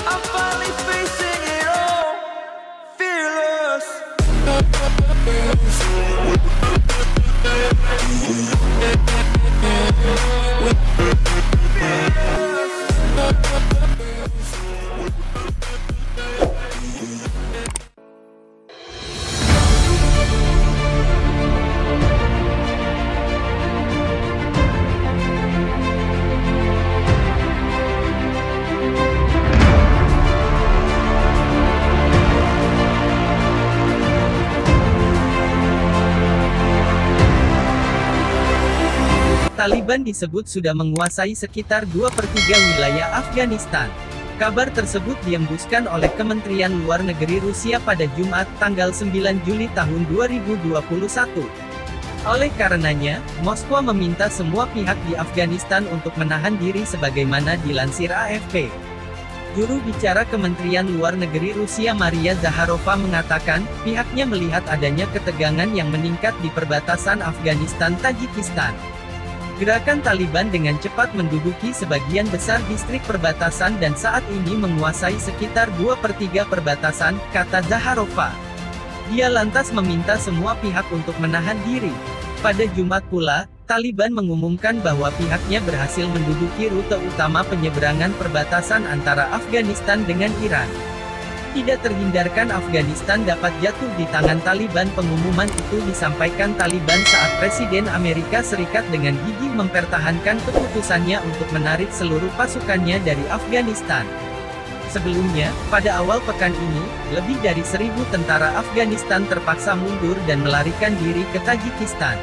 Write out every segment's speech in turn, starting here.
I'm finally facing it all, fearless. Taliban disebut sudah menguasai sekitar 2/3 wilayah Afghanistan. Kabar tersebut dihembuskan oleh Kementerian Luar Negeri Rusia pada Jumat, tanggal 9 Juli tahun 2021. Oleh karenanya, Moskwa meminta semua pihak di Afghanistan untuk menahan diri sebagaimana dilansir AFP. Juru bicara Kementerian Luar Negeri Rusia Maria Zakharova mengatakan, pihaknya melihat adanya ketegangan yang meningkat di perbatasan Afghanistan-Tajikistan. Gerakan Taliban dengan cepat menduduki sebagian besar distrik perbatasan dan saat ini menguasai sekitar 2/3 perbatasan, kata Zakharova. Dia lantas meminta semua pihak untuk menahan diri. Pada Jumat pula, Taliban mengumumkan bahwa pihaknya berhasil menduduki rute utama penyeberangan perbatasan antara Afghanistan dengan Iran. Tidak terhindarkan Afghanistan dapat jatuh di tangan Taliban. Pengumuman itu disampaikan Taliban saat Presiden Amerika Serikat dengan gigih mempertahankan keputusannya untuk menarik seluruh pasukannya dari Afghanistan. Sebelumnya, pada awal pekan ini, lebih dari 1.000 tentara Afghanistan terpaksa mundur dan melarikan diri ke Tajikistan.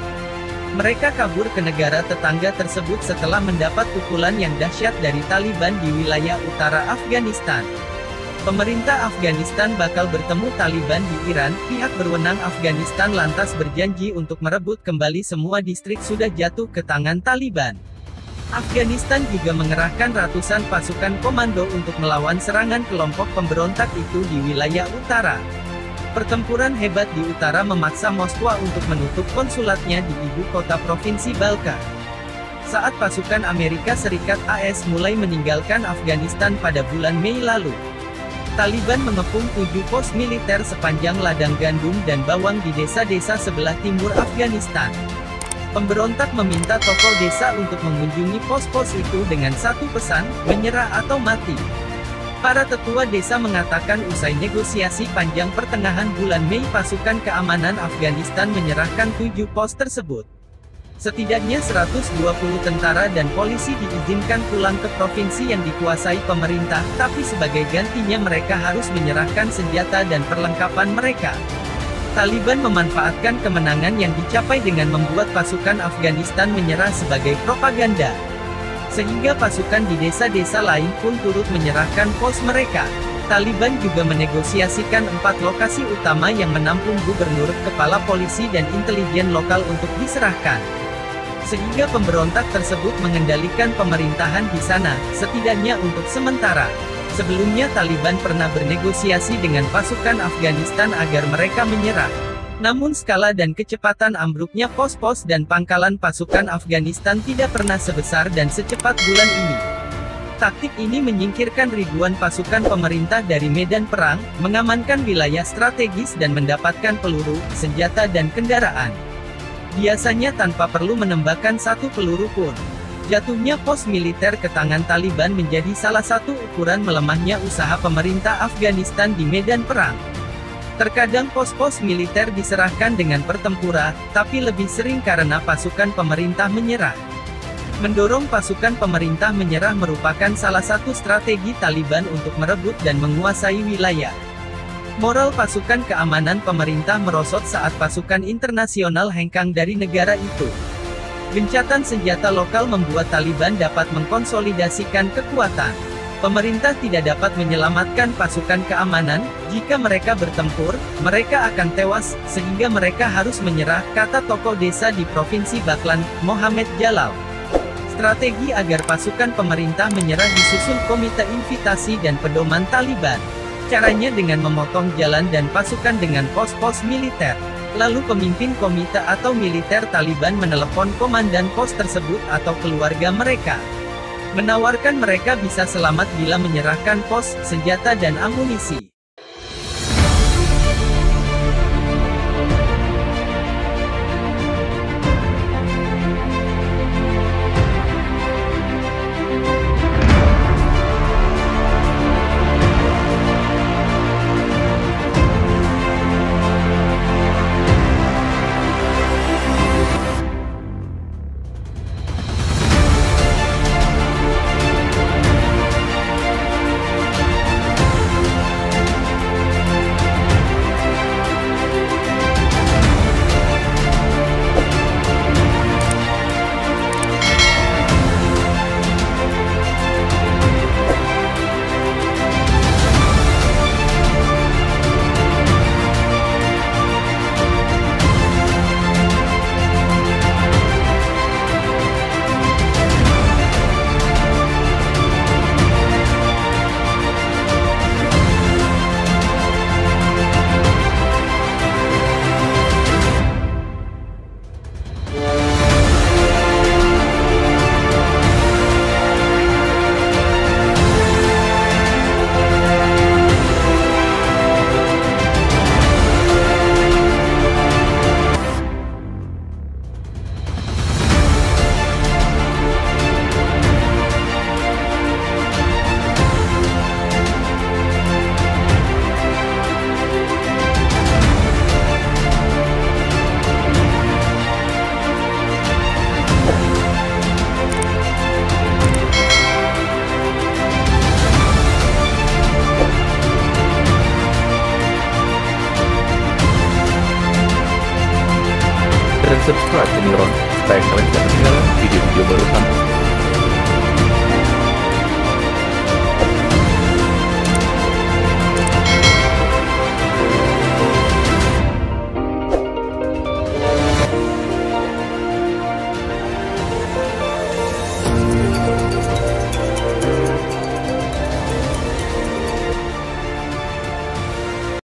Mereka kabur ke negara tetangga tersebut setelah mendapat pukulan yang dahsyat dari Taliban di wilayah utara Afghanistan. Pemerintah Afghanistan bakal bertemu Taliban di Iran. Pihak berwenang Afghanistan lantas berjanji untuk merebut kembali semua distrik sudah jatuh ke tangan Taliban. Afghanistan juga mengerahkan ratusan pasukan komando untuk melawan serangan kelompok pemberontak itu di wilayah utara. Pertempuran hebat di utara memaksa Moskwa untuk menutup konsulatnya di ibu kota provinsi Balkar. Saat pasukan Amerika Serikat (AS) mulai meninggalkan Afghanistan pada bulan Mei lalu, Taliban mengepung 7 pos militer sepanjang ladang gandum dan bawang di desa-desa sebelah timur Afghanistan. Pemberontak meminta tokoh desa untuk mengunjungi pos-pos itu dengan satu pesan, menyerah atau mati. Para tetua desa mengatakan usai negosiasi panjang pertengahan bulan Mei, pasukan keamanan Afghanistan menyerahkan 7 pos tersebut. Setidaknya 120 tentara dan polisi diizinkan pulang ke provinsi yang dikuasai pemerintah, tapi sebagai gantinya mereka harus menyerahkan senjata dan perlengkapan mereka. Taliban memanfaatkan kemenangan yang dicapai dengan membuat pasukan Afghanistan menyerah sebagai propaganda. Sehingga pasukan di desa-desa lain pun turut menyerahkan pos mereka. Taliban juga menegosiasikan 4 lokasi utama yang menampung gubernur, kepala polisi dan intelijen lokal untuk diserahkan. Sehingga pemberontak tersebut mengendalikan pemerintahan di sana, setidaknya untuk sementara. Sebelumnya Taliban pernah bernegosiasi dengan pasukan Afghanistan agar mereka menyerah. Namun skala dan kecepatan ambruknya pos-pos dan pangkalan pasukan Afghanistan tidak pernah sebesar dan secepat bulan ini. Taktik ini menyingkirkan ribuan pasukan pemerintah dari medan perang, mengamankan wilayah strategis dan mendapatkan peluru, senjata dan kendaraan. Biasanya tanpa perlu menembakkan satu peluru pun. Jatuhnya pos militer ke tangan Taliban menjadi salah satu ukuran melemahnya usaha pemerintah Afghanistan di medan perang. Terkadang pos-pos militer diserahkan dengan pertempuran, tapi lebih sering karena pasukan pemerintah menyerah. Mendorong pasukan pemerintah menyerah merupakan salah satu strategi Taliban untuk merebut dan menguasai wilayah. Moral pasukan keamanan pemerintah merosot saat pasukan internasional hengkang dari negara itu. Gencatan senjata lokal membuat Taliban dapat mengkonsolidasikan kekuatan. Pemerintah tidak dapat menyelamatkan pasukan keamanan. Jika mereka bertempur, mereka akan tewas, sehingga mereka harus menyerah, kata tokoh desa di Provinsi Baghlan, Mohammed Jalal. Strategi agar pasukan pemerintah menyerah disusun Komite Invitasi dan Pedoman Taliban. Caranya dengan memotong jalan dan pasukan dengan pos-pos militer. Lalu pemimpin komite atau militer Taliban menelepon komandan pos tersebut atau keluarga mereka. menawarkan mereka bisa selamat bila menyerahkan pos, senjata dan amunisi. Dan subscribe channel Ron supaya kalian tidak ketinggalan video-video baru kami.